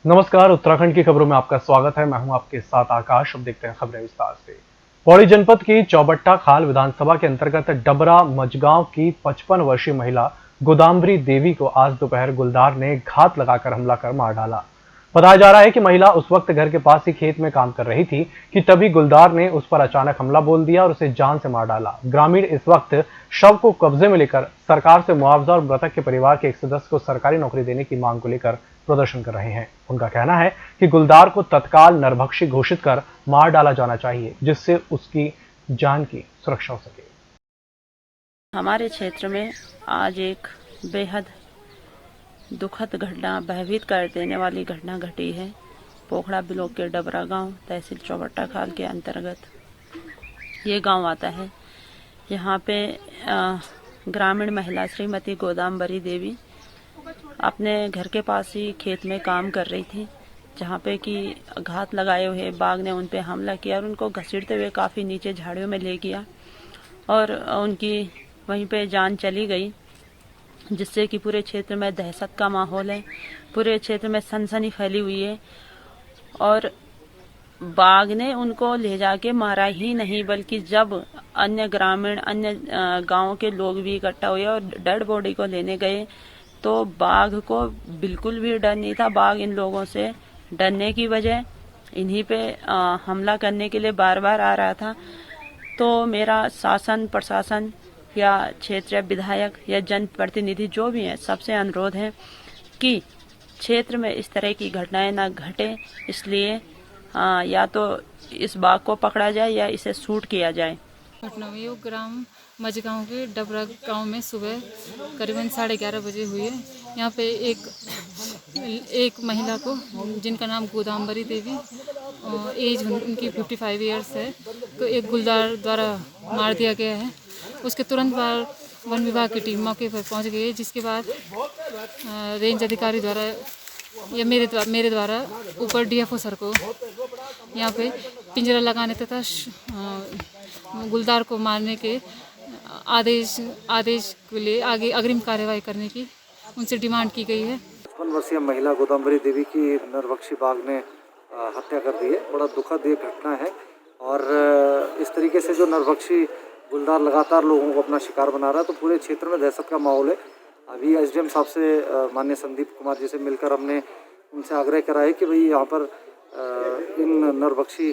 नमस्कार, उत्तराखंड की खबरों में आपका स्वागत है। मैं हूं आपके साथ आकाश। अब देखते हैं खबरें विस्तार से। पौड़ी जनपद की चौबट्टा खाल विधानसभा के अंतर्गत डबरा मजगांव की 55 वर्षीय महिला गोदाम्बरी देवी को आज दोपहर गुलदार ने घात लगाकर हमला कर मार डाला। बताया जा रहा है कि महिला उस वक्त घर के पास ही खेत में काम कर रही थी कि तभी गुलदार ने उस पर अचानक हमला बोल दिया और उसे जान से मार डाला। ग्रामीण इस वक्त शव को कब्जे में लेकर सरकार से मुआवजा और मृतक के परिवार के एक सदस्य को सरकारी नौकरी देने की मांग को लेकर प्रदर्शन कर रहे हैं। उनका कहना है कि गुलदार को तत्काल नरभक्षी घोषित कर मार डाला जाना चाहिए, जिससे उसकी जान की सुरक्षा हो सके। हमारे क्षेत्र में आज एक बेहद दुखद घटना, भयभीत कर देने वाली घटना घटी है। पोखड़ा ब्लॉक के डबरा गांव, तहसील चौबट्टा खाल के अंतर्गत ये गांव आता है। यहाँ पे ग्रामीण महिला श्रीमती गोदाम्बरी देवी अपने घर के पास ही खेत में काम कर रही थी, जहाँ पे कि घात लगाए हुए बाघ ने उन पे हमला किया और उनको घसीटते हुए काफ़ी नीचे झाड़ियों में ले गया और उनकी वहीं पे जान चली गई, जिससे कि पूरे क्षेत्र में दहशत का माहौल है। पूरे क्षेत्र में सनसनी फैली हुई है और बाघ ने उनको ले जाके मारा ही नहीं, बल्कि जब अन्य ग्रामीण, अन्य गांव के लोग भी इकट्ठा हुए और डेड बॉडी को लेने गए तो बाघ को बिल्कुल भी डर नहीं था। बाघ इन लोगों से डरने की वजह इन्हीं पे हमला करने के लिए बार बार आ रहा था। तो मेरा शासन, प्रशासन या क्षेत्रीय विधायक या जनप्रतिनिधि जो भी हैं, सबसे अनुरोध है कि क्षेत्र में इस तरह की घटनाएं ना घटे। इसलिए या तो इस बाघ को पकड़ा जाए या इसे शूट किया जाए। घटना हुई वो ग्राम मजगांव के डबरा गांव में सुबह करीबन 11:30 बजे हुई है। यहाँ पे एक महिला को, जिनका नाम गोदाम्बरी देवी, एज उनकी 55 ईयर्स है, तो एक गुलदार द्वारा मार दिया गया है। उसके तुरंत बाद वन विभाग की टीम मौके पर पहुंच गई है, जिसके बाद रेंज अधिकारी द्वारा या मेरे द्वारा ऊपर डीएफओ सर को यहाँ पे पिंजरा लगाने तथा गुलदार को मारने के आदेश के लिए आगे अग्रिम कार्यवाही करने की उनसे डिमांड की गई है। 55 वर्षीय महिला गोदाम्बरी देवी की नरभक्षी बाघ ने हत्या कर दी है। बड़ा दुखद ये घटना है और इस तरीके से जो नरभक्षी गुलदार लगातार लोगों को अपना शिकार बना रहा है, तो पूरे क्षेत्र में दहशत का माहौल है। अभी एसडीएम साहब से, माननीय संदीप कुमार जी से मिलकर हमने उनसे आग्रह करा है कि भाई यहाँ पर इन नरभक्षी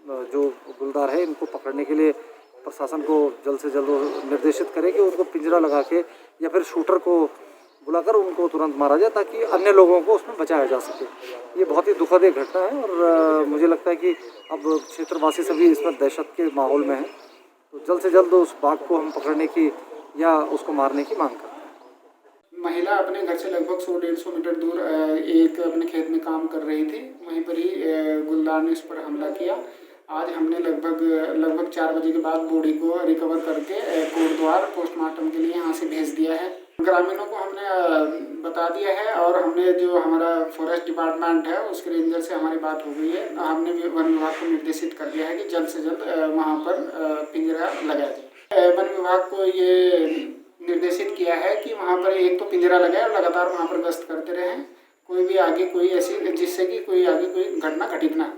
जो गुलदार है, इनको पकड़ने के लिए प्रशासन को जल्द से जल्द निर्देशित करें कि उनको पिंजरा लगा के या फिर शूटर को बुलाकर उनको तुरंत मारा जाए, ताकि अन्य लोगों को उसमें बचाया जा सके। ये बहुत ही दुखद एक घटना है और मुझे लगता है कि अब क्षेत्रवासी सभी इसमें दहशत के माहौल में हैं, तो जल्द से जल्द उस बाघ को हम पकड़ने की या उसको मारने की मांग करते हैं। महिला अपने घर से लगभग 100-150 मीटर दूर एक अपने खेत में काम कर रही थी। वहीं पर ही गुलदार ने इस पर हमला किया। आज हमने लगभग 4 बजे के बाद बॉडी को रिकवर करके कोटद्वार पोस्टमार्टम के लिए यहाँ से भेज दिया है। ग्रामीणों को हमने बता दिया है और हमने जो हमारा फॉरेस्ट डिपार्टमेंट है उसके रेंजर से हमारी बात हो गई है। हमने वन विभाग को निर्देशित कर दिया है कि जल्द से जल्द वहाँ पर पिंजरा लगाया जाए। वन विभाग को ये निर्देशित किया है कि वहाँ पर एक तो पिंजरा लगाए और लगातार वहाँ पर गश्त करते रहें, कोई भी आगे कोई ऐसी, जिससे कि कोई आगे कोई घटना घटित ना।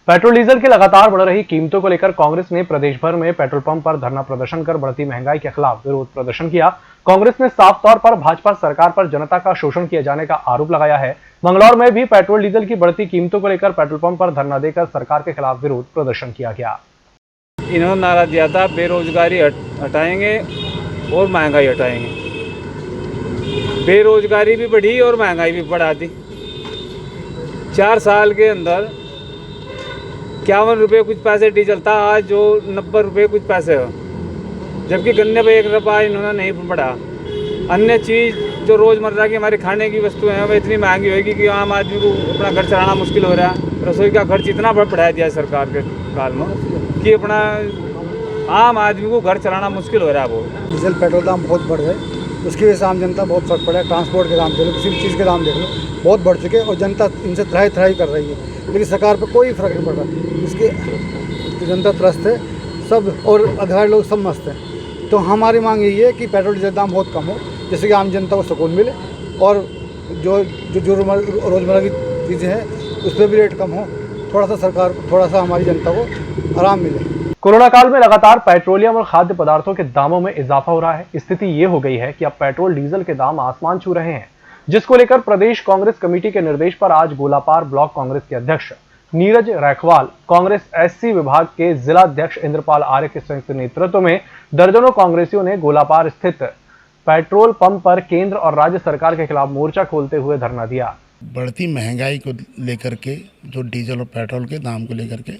पेट्रोल डीजल की लगातार बढ़ रही कीमतों को लेकर कांग्रेस ने प्रदेश भर में पेट्रोल पंप पर धरना प्रदर्शन कर बढ़ती महंगाई के खिलाफ विरोध प्रदर्शन किया। कांग्रेस ने साफ तौर पर भाजपा सरकार पर जनता का शोषण किए जाने का आरोप लगाया है। मंगलौर में भी पेट्रोल डीजल की बढ़ती कीमतों को लेकर पेट्रोल पंप पर धरना देकर सरकार के खिलाफ विरोध प्रदर्शन किया गया। इन्होंने नारा दिया था बेरोजगारी हटाएंगे और महंगाई हटाएंगे। बेरोजगारी भी बढ़ी और महंगाई भी बढ़ा दी। 4 साल के अंदर 51 रुपये कुछ पैसे डीजल था, आज जो 90 रुपये कुछ पैसे हो, जबकि गन्ने पर 1 रुपया इन्होंने नहीं बढ़ा। अन्य चीज़ जो रोज़मर्रा की हमारे खाने की वस्तुएं हैं, वह इतनी महंगी होगी कि आम आदमी को अपना घर चलाना मुश्किल हो रहा है। रसोई का खर्च इतना बढ़ा दिया है सरकार के काल में कि अपना आम आदमी को घर चलाना मुश्किल हो रहा है। वो डीजल पेट्रोल दाम बहुत बढ़ गए, उसकी वजह से आम जनता बहुत फर्क पड़ा है। ट्रांसपोर्ट के दाम देख लो, किसी भी चीज़ के दाम देख लो, बहुत बढ़ चुके हैं और जनता इनसे त्राही कर रही है, लेकिन सरकार पर कोई फर्क नहीं पड़ रहा। इसकी जनता त्रस्त है सब और अधिकारी लोग सब मस्त हैं। तो हमारी मांग यही है कि पेट्रोल डीजल दाम बहुत कम हो, जिससे कि आम जनता को सुकून मिले और जो रोज़मर्रा की चीज़ें हैं उस पर भी रेट कम हो, थोड़ा सा सरकार को, थोड़ा सा हमारी जनता को आराम मिले। कोरोना काल में लगातार पेट्रोलियम और खाद्य पदार्थों के दामों में इजाफा हो रहा है। स्थिति ये हो गई है कि अब पेट्रोल डीजल के दाम आसमान छू रहे हैं, जिसको लेकर प्रदेश कांग्रेस कमेटी के निर्देश पर आज गोलापार ब्लॉक कांग्रेस के अध्यक्ष नीरज रैखवाल, कांग्रेस एससी विभाग के जिला अध्यक्ष इंद्रपाल आर्य के संयुक्त नेतृत्व में दर्जनों कांग्रेसियों ने गोलापार स्थित पेट्रोल पंप पर केंद्र और राज्य सरकार के खिलाफ मोर्चा खोलते हुए धरना दिया। बढ़ती महंगाई को लेकर के, जो डीजल और पेट्रोल के दाम को लेकर के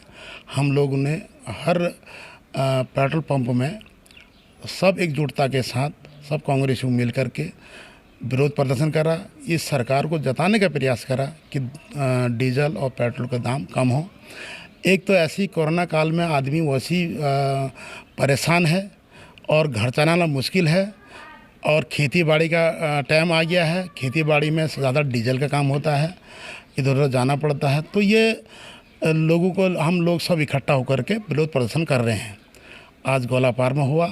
हम लोगों ने हर पेट्रोल पंप में सब एकजुटता के साथ सब कांग्रेसी मिल कर के विरोध प्रदर्शन करा। इस सरकार को जताने का प्रयास करा कि डीजल और पेट्रोल का दाम कम हो। एक तो ऐसी कोरोना काल में आदमी वैसी परेशान है और घर चलाना मुश्किल है, और खेती बाड़ी का टाइम आ गया है। खेती बाड़ी में ज़्यादा डीजल का काम होता है, इधर उधर जाना पड़ता है। तो ये लोगों को हम लोग सब इकट्ठा होकर के विरोध प्रदर्शन कर रहे हैं। आज गोलापार में हुआ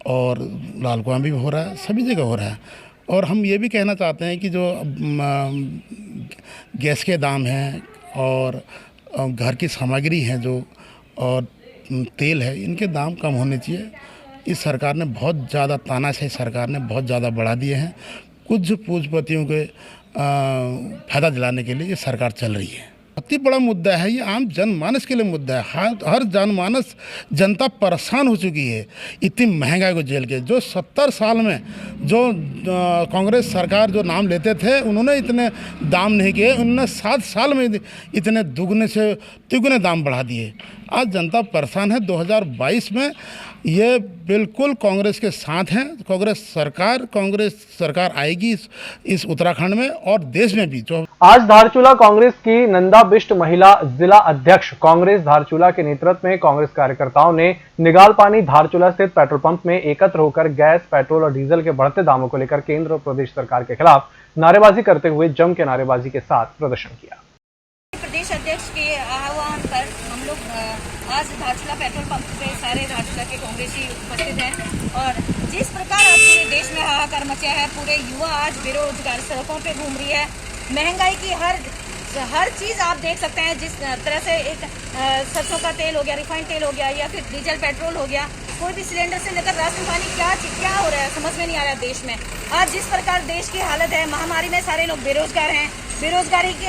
और लालकुआं भी हो रहा है, सभी जगह हो रहा है। और हम ये भी कहना चाहते हैं कि जो गैस के दाम हैं और घर की सामग्री हैं जो, और तेल है, इनके दाम कम होने चाहिए। इस सरकार ने बहुत ज़्यादा, तानाशाही सरकार ने बहुत ज़्यादा बढ़ा दिए हैं। कुछ पूंजीपतियों के फायदा दिलाने के लिए ये सरकार चल रही है। अति बड़ा मुद्दा है ये, आम जनमानस के लिए मुद्दा है। हर जनमानस, जनता परेशान हो चुकी है इतनी महंगाई को झेल के। जो 70 साल में जो कांग्रेस सरकार जो नाम लेते थे, उन्होंने इतने दाम नहीं किए। उन्होंने 7 साल में इतने दुगने से तिगुने दाम बढ़ा दिए। आज जनता परेशान है। 2022 में ये बिल्कुल कांग्रेस के साथ हैं। कांग्रेस सरकार आएगी इस उत्तराखंड में और देश में भी। जो आज धारचूला कांग्रेस की नंदा बिष्ट महिला जिला अध्यक्ष कांग्रेस धारचूला के नेतृत्व में कांग्रेस कार्यकर्ताओं ने निगालपानी धारचूला स्थित पेट्रोल पंप में एकत्र होकर गैस, पेट्रोल और डीजल के बढ़ते दामों को लेकर केंद्र और प्रदेश सरकार के खिलाफ नारेबाजी करते हुए जम के नारेबाजी के साथ प्रदर्शन किया। प्रदेश अध्यक्ष के आह्वान पर हम लोग आज धारचूला पेट्रोल पंप पे सारे धारचूला के कांग्रेसी उपस्थित हैं। और जिस प्रकार आज पूरे देश में हाहाकार मचा है, पूरे युवा आज बेरोजगार सड़कों पे घूम रही है। महंगाई की हर चीज़ आप देख सकते हैं। जिस तरह से एक सरसों का तेल हो गया, रिफाइंड तेल हो गया, या फिर डीजल पेट्रोल हो गया, कोई भी सिलेंडर से लेकर राशन पानी क्या हो रहा है समझ में नहीं आ रहा है देश में। आज जिस प्रकार देश की हालत है, महामारी में सारे लोग बेरोजगार हैं। बेरोजगारी की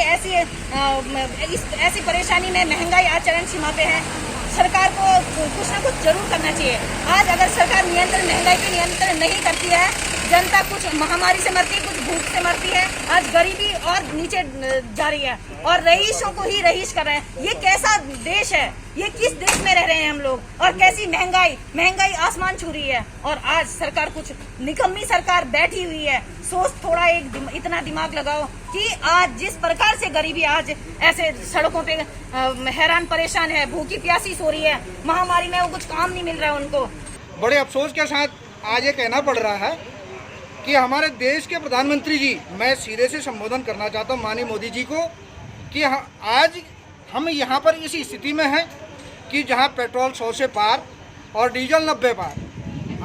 ऐसी परेशानी में महंगाई आज चरम सीमा पे है। सरकार को कुछ ना कुछ जरूर करना चाहिए। आज अगर सरकार महंगाई पे नियंत्रण नहीं करती है, जनता कुछ महामारी से मरती है, कुछ भूख से मरती है। आज गरीबी और नीचे जा रही है और रईसों को ही रईस कर रहे हैं। ये कैसा देश है? ये किस देश में रह रहे हैं हम लोग? और कैसी महंगाई आसमान छू रही है। और आज सरकार कुछ निकम्मी सरकार बैठी हुई है। सोच थोड़ा इतना दिमाग लगाओ कि आज जिस प्रकार से गरीबी आज ऐसे सड़कों पे हैरान परेशान है, भूखी प्यासी सो रही है, महामारी में वो कुछ काम नहीं मिल रहा है उनको। बड़े अफसोस के साथ आज ये कहना पड़ रहा है कि हमारे देश के प्रधानमंत्री जी, मैं सिरे से संबोधन करना चाहता हूँ माननीय मोदी जी को, कि आज हम यहाँ पर इस स्थिति में हैं कि जहाँ पेट्रोल 100 से पार और डीजल 90 पार।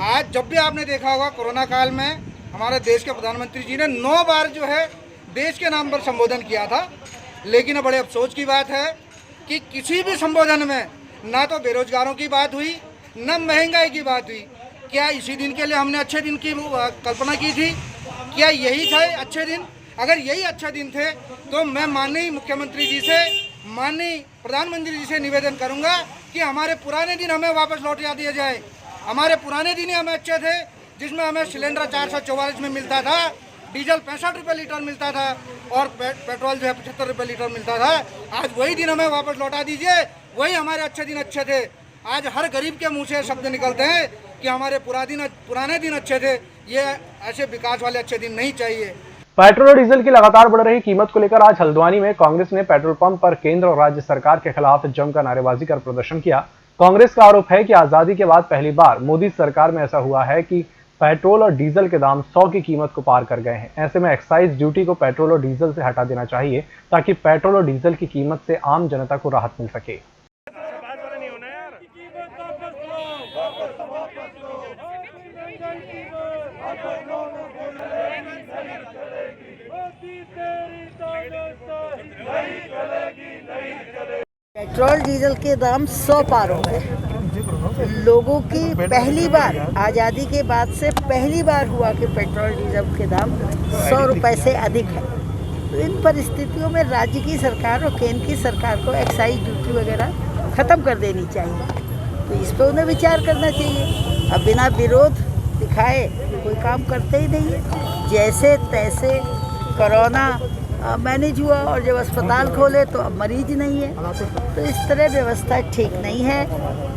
आज जब भी आपने देखा होगा कोरोना काल में हमारे देश के प्रधानमंत्री जी ने 9 बार जो है देश के नाम पर संबोधन किया था। लेकिन बड़े अफसोस की बात है कि किसी भी संबोधन में ना तो बेरोजगारों की बात हुई, न महंगाई की बात हुई। क्या इसी दिन के लिए हमने अच्छे दिन की कल्पना की थी? क्या यही थे अच्छे दिन? अगर यही अच्छे दिन थे तो मैं माननीय मुख्यमंत्री जी से, माननीय प्रधानमंत्री जी से निवेदन करूंगा कि हमारे पुराने दिन हमें वापस लौटा दिया जाए। हमारे पुराने दिन ही हमें अच्छे थे, जिसमें हमें सिलेंडर 444 में मिलता था, डीजल 65 रुपये लीटर मिलता था और पेट्रोल जो है 75 रुपये लीटर मिलता था। आज वही दिन हमें वापस लौटा दीजिए। वही हमारे अच्छे दिन अच्छे थे। आज हर गरीब के मुंह से शब्द निकलते हैं कि हमारे पुराने दिन अच्छे थे। ये ऐसे विकास वाले अच्छे दिन नहीं चाहिए। पेट्रोल और डीजल की लगातार बढ़ रही कीमत को लेकर आज हल्द्वानी में कांग्रेस ने पेट्रोल पंप पर केंद्र और राज्य सरकार के खिलाफ जमकर नारेबाजी कर प्रदर्शन किया। कांग्रेस का आरोप है कि आजादी के बाद पहली बार मोदी सरकार में ऐसा हुआ है कि पेट्रोल और डीजल के दाम 100 की कीमत को पार कर गए हैं। ऐसे में एक्साइज ड्यूटी को पेट्रोल और डीजल से हटा देना चाहिए ताकि पेट्रोल और डीजल की कीमत से आम जनता को राहत मिल सके। पेट्रोल डीजल के दाम 100 पार हो गए। लोगों की पहली बार आज़ादी के बाद से पहली बार हुआ कि पेट्रोल डीजल के दाम 100 रुपये से अधिक है। तो इन परिस्थितियों में राज्य की सरकार और केंद्र की सरकार को एक्साइज ड्यूटी वगैरह ख़त्म कर देनी चाहिए। तो इस पर उन्हें विचार करना चाहिए। अब बिना विरोध दिखाए कोई काम करते ही नहीं है। जैसे तैसे कोरोना मैनेज हुआ और जब अस्पताल खोले तो अब मरीज नहीं है। तो इस तरह व्यवस्था ठीक नहीं है।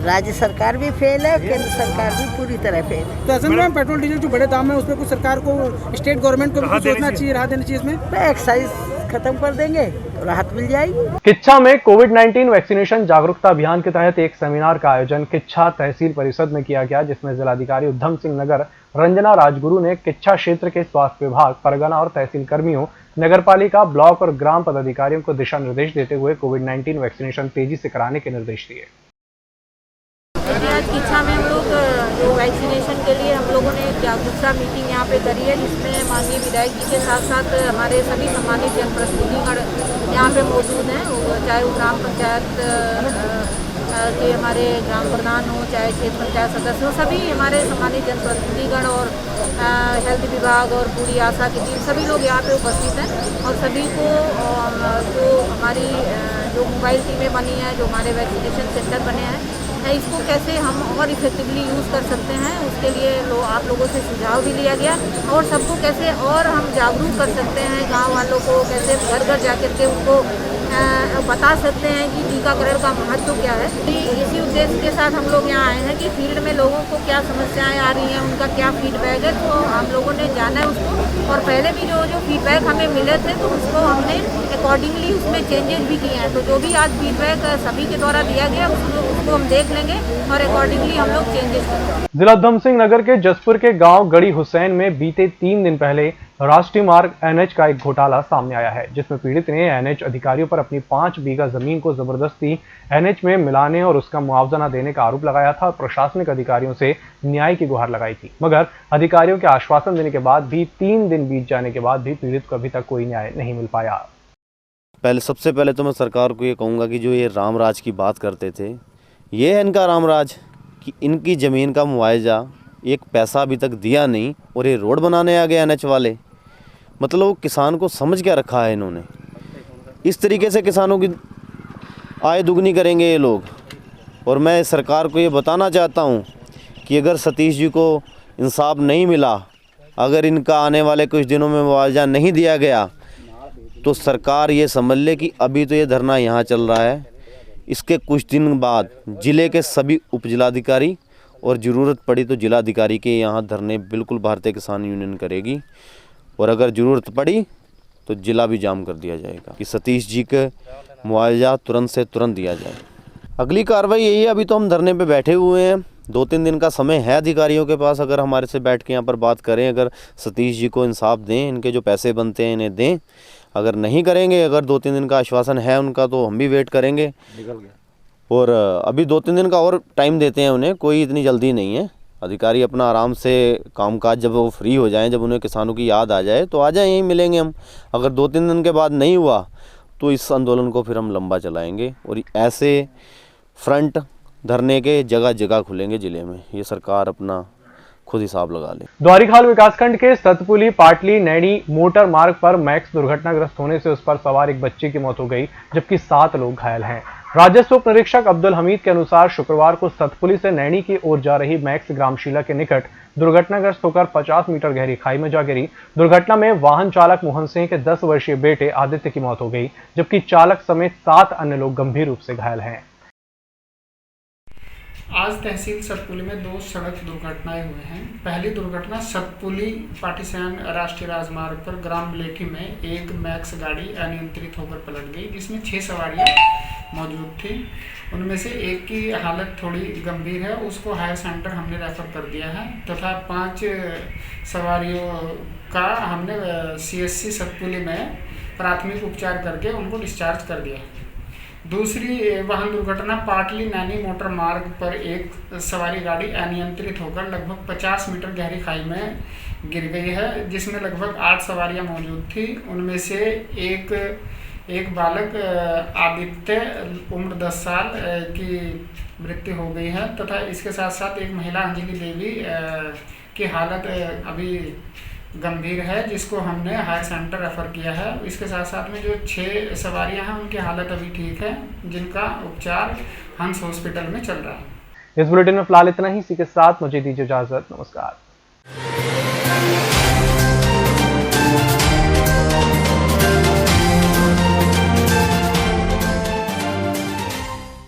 राज्य सरकार भी फेल है, केंद्र सरकार भी पूरी तरह फेल है। तो असल में पेट्रोल डीजल जो बड़े दाम है उस पर कुछ सरकार को, स्टेट गवर्नमेंट को भी कुछ सोचना चाहिए, राहत देनी चाहिए इसमें। तो एक्साइज खत्म कर देंगे तो राहत मिल जाएगी। किच्छा में कोविड-19 वैक्सीनेशन जागरूकता अभियान के तहत एक सेमिनार का आयोजन किच्छा तहसील परिषद में किया गया, जिसमें जिलाधिकारी उधम सिंह नगर रंजना राजगुरु ने किच्छा क्षेत्र के स्वास्थ्य विभाग, परगना और तहसील कर्मियों, नगरपालिका, ब्लॉक और ग्राम पदाधिकारियों को दिशा निर्देश देते हुए कोविड-19 वैक्सीनेशन तेजी से कराने के निर्देश दिए। आज किच्छा में हम लोग जो वैक्सीनेशन के लिए हम लोगों ने एक जागरूकता मीटिंग यहाँ पे करी है, जिसमें माननीय विधायक जी के साथ साथ हमारे सभी सम्मानित जनप्रतिनिधिगण यहाँ पे मौजूद हैं। चाहे वो ग्राम पंचायत के हमारे ग्राम प्रधान हो, चाहे क्षेत्र पंचायत सदस्य हो, सभी हमारे सम्मानित जनप्रतिनिधिगण और हेल्थ विभाग और पूरी आशा की टीम, सभी लोग यहाँ पे उपस्थित हैं। और सभी को जो हमारी जो मोबाइल टीमें बनी हैं, जो हमारे वैक्सीनेशन सेंटर बने हैं, इसको कैसे हम और इफेक्टिवली यूज़ कर सकते हैं, उसके लिए आप लोगों से सुझाव भी लिया गया। और सबको कैसे और हम जागरूक कर सकते हैं, गांव वालों को कैसे घर घर जाकर के उनको बता सकते हैं कि टीकाकरण का महत्व क्या है। इसी उद्देश्य के साथ हम लोग यहाँ आए हैं कि फील्ड में लोगों को क्या समस्याएं आ रही हैं, उनका क्या फीडबैक है, तो हम लोगों ने जाना है उसको। और पहले भी जो फीडबैक हमें मिले थे तो उसको हमने अकॉर्डिंगली उसमें चेंजेस भी किए हैं। तो जो भी आज फीडबैक सभी के द्वारा दिया गया उसको हम देख लेंगे और अकॉर्डिंगली हम लोग चेंजेस करेंगे। जिला उधम सिंह नगर के जसपुर के गांव गड़ी हुसैन में बीते 3 दिन पहले राष्ट्रीय मार्ग NH का एक घोटाला सामने आया है, जिसमें पीड़ित ने NH अधिकारियों पर अपनी 5 बीघा जमीन को जबरदस्ती NH में मिलाने और उसका मुआवजा न देने का आरोप लगाया था और प्रशासनिक अधिकारियों से न्याय की गुहार लगाई थी। मगर अधिकारियों के आश्वासन देने के बाद भी 3 दिन बीत जाने के बाद भी पीड़ित को अभी तक कोई न्याय नहीं मिल पाया। सबसे पहले तो मैं सरकार को ये कहूँगा कि जो ये रामराज की बात करते थे, ये है इनका रामराज कि इनकी ज़मीन का मुआवजा एक पैसा अभी तक दिया नहीं और ये रोड बनाने आ गए NH वाले। मतलब वो किसान को समझ क्या रखा है इन्होंने। इस तरीके से किसानों की आय दुगनी करेंगे ये लोग। और मैं सरकार को ये बताना चाहता हूँ कि अगर सतीश जी को इंसाफ नहीं मिला, अगर इनका आने वाले कुछ दिनों में मुआवजा नहीं दिया गया, तो सरकार ये समझ ले कि अभी तो ये धरना यहाँ चल रहा है, इसके कुछ दिन बाद ज़िले के सभी उपजिलाधिकारी और ज़रूरत पड़ी तो जिलाधिकारी के यहाँ धरने बिल्कुल भारतीय किसान यूनियन करेगी। और अगर ज़रूरत पड़ी तो ज़िला भी जाम कर दिया जाएगा कि सतीश जी के मुआवजा तुरंत से तुरंत दिया जाए। अगली कार्रवाई यही है। अभी तो हम धरने पे बैठे हुए हैं, 2-3 दिन का समय है अधिकारियों के पास। अगर हमारे से बैठ के यहाँ पर बात करें, अगर सतीश जी को इंसाफ दें, इनके जो पैसे बनते हैं इन्हें दें। अगर नहीं करेंगे, अगर 2-3 दिन का आश्वासन है उनका, तो हम भी वेट करेंगे। और अभी 2-3 दिन का और टाइम देते हैं उन्हें, कोई इतनी जल्दी नहीं है। अधिकारी अपना आराम से कामकाज, जब वो फ्री हो जाएं, जब उन्हें किसानों की याद आ जाए तो आ जाए, यहीं मिलेंगे हम। अगर 2-3 दिन के बाद नहीं हुआ तो इस आंदोलन को फिर हम लंबा चलाएंगे और ऐसे फ्रंट धरने के जगह जगह खुलेंगे ज़िले में। ये सरकार अपना खुद हिसाब लगा ले। द्वारिखाल विकासखंड के सतपुली पाटली नैनी मोटर मार्ग पर मैक्स दुर्घटनाग्रस्त होने से उस पर सवार एक बच्चे की मौत हो गई, जबकि 7 लोग घायल हैं। राजस्व उप निरीक्षक अब्दुल हमीद के अनुसार शुक्रवार को सतपुली से नैनी की ओर जा रही मैक्स ग्रामशीला के निकट दुर्घटनाग्रस्त होकर 50 मीटर गहरी खाई में जा गिरी। दुर्घटना में वाहन चालक मोहन सिंह के 10 वर्षीय बेटे आदित्य की मौत हो गई, जबकि चालक समेत 7 अन्य लोग गंभीर रूप से घायल हैं। आज तहसील सतपुली में 2 सड़क दुर्घटनाएं हुए हैं। पहली दुर्घटना सतपुली पाटीसैन राष्ट्रीय राजमार्ग पर ग्राम बिलेठी में एक मैक्स गाड़ी अनियंत्रित होकर पलट गई, जिसमें 6 सवारियां मौजूद थी। उनमें से एक की हालत थोड़ी गंभीर है, उसको हायर सेंटर हमने रेफर कर दिया है, तथा 5 सवारियों का हमने CSC सतपुली में प्राथमिक उपचार करके उनको डिस्चार्ज कर दिया। दूसरी वाहन दुर्घटना पाटली नैनी मोटर मार्ग पर एक सवारी गाड़ी अनियंत्रित होकर लगभग 50 मीटर गहरी खाई में गिर गई है, जिसमें लगभग 8 सवारियां मौजूद थी। उनमें से एक एक बालक आदित्य उम्र 10 साल की मृत्यु हो गई है तथा इसके साथ साथ एक महिला अंजलि देवी की हालत अभी गंभीर है, जिसको हमने हायर सेंटर रेफर किया है। इसके साथ साथ में जो 6 सवारियां हैं उनकी हालत अभी ठीक है, जिनका उपचार हंस हॉस्पिटल में चल रहा है। इस बुलेटिन में फिलहाल इतना ही। इसी के साथ मुझे दीजिए इजाजत। नमस्कार।